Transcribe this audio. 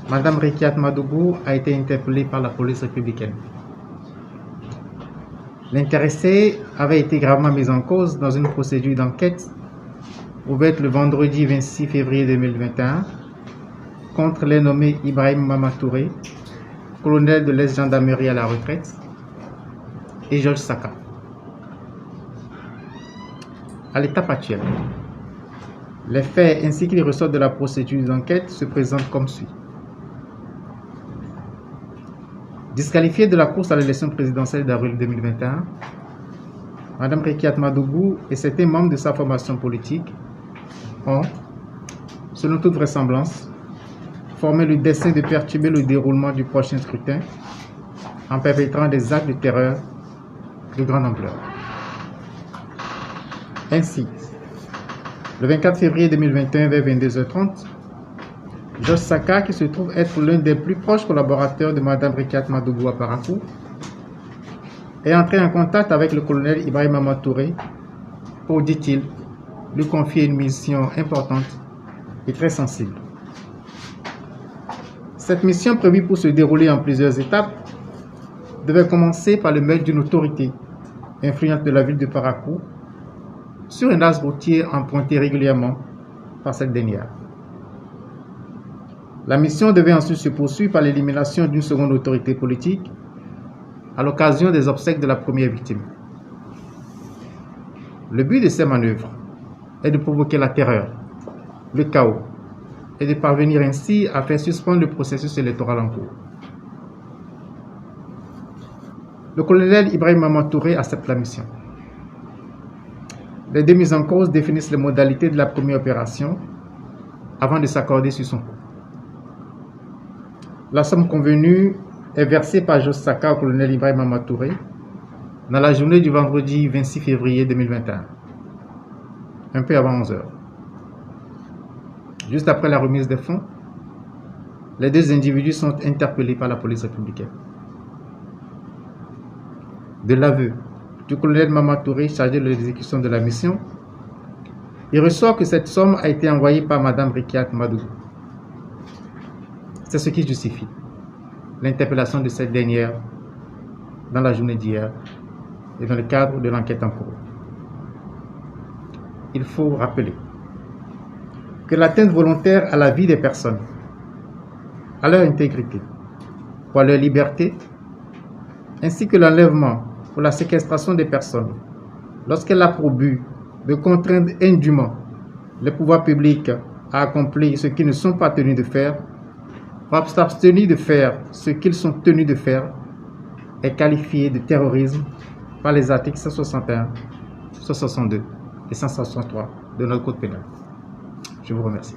Madame Rekiat Madougou a été interpellée par la police républicaine. L'intéressée avait été gravement mise en cause dans une procédure d'enquête ouverte le vendredi 26 février 2021 contre les nommés Ibrahim Mamatouré, colonel de l'ex-gendarmerie à la retraite, et Georges Saka. À l'étape actuelle, les faits ainsi qu'ils ressortent de la procédure d'enquête se présentent comme suit. Disqualifiée de la course à l'élection présidentielle d'avril 2021, Mme Rekiat Madougou et certains membres de sa formation politique ont, selon toute vraisemblance, formé le dessein de perturber le déroulement du prochain scrutin en perpétrant des actes de terreur de grande ampleur. Ainsi, le 24 février 2021 vers 22h30, Georges Saka, qui se trouve être l'un des plus proches collaborateurs de Mme Rekiat Madougou à Parakou, est entré en contact avec le colonel Ibrahim Mamatouré pour, dit-il, lui confier une mission importante et très sensible. Cette mission, prévue pour se dérouler en plusieurs étapes, devait commencer par le meurtre d'une autorité influente de la ville de Parakou sur un axe routier emprunté régulièrement par cette dernière. La mission devait ensuite se poursuivre par l'élimination d'une seconde autorité politique à l'occasion des obsèques de la première victime. Le but de ces manœuvres est de provoquer la terreur, le chaos, et de parvenir ainsi à faire suspendre le processus électoral en cours. Le colonel Ibrahim Mamatouré accepte la mission. Les deux mises en cause définissent les modalités de la première opération avant de s'accorder sur son coût. La somme convenue est versée par Georges Saka au colonel Ibrahim Mamatouré dans la journée du vendredi 26 février 2021, un peu avant 11h. Juste après la remise des fonds, les deux individus sont interpellés par la police républicaine. De l'aveu du colonel Mamatouré chargé de l'exécution de la mission, il ressort que cette somme a été envoyée par Mme Rekiat Madougou. C'est ce qui justifie l'interpellation de cette dernière dans la journée d'hier et dans le cadre de l'enquête en cours. Il faut rappeler que l'atteinte volontaire à la vie des personnes, à leur intégrité ou à leur liberté, ainsi que l'enlèvement ou la séquestration des personnes, lorsqu'elle a pour but de contraindre indûment les pouvoirs publics à accomplir ce qu'ils ne sont pas tenus de faire, ou à s'abstenir de faire ce qu'ils sont tenus de faire, est qualifiée de terrorisme par les articles 161, 162 et 163 de notre code pénal. Je vous remercie.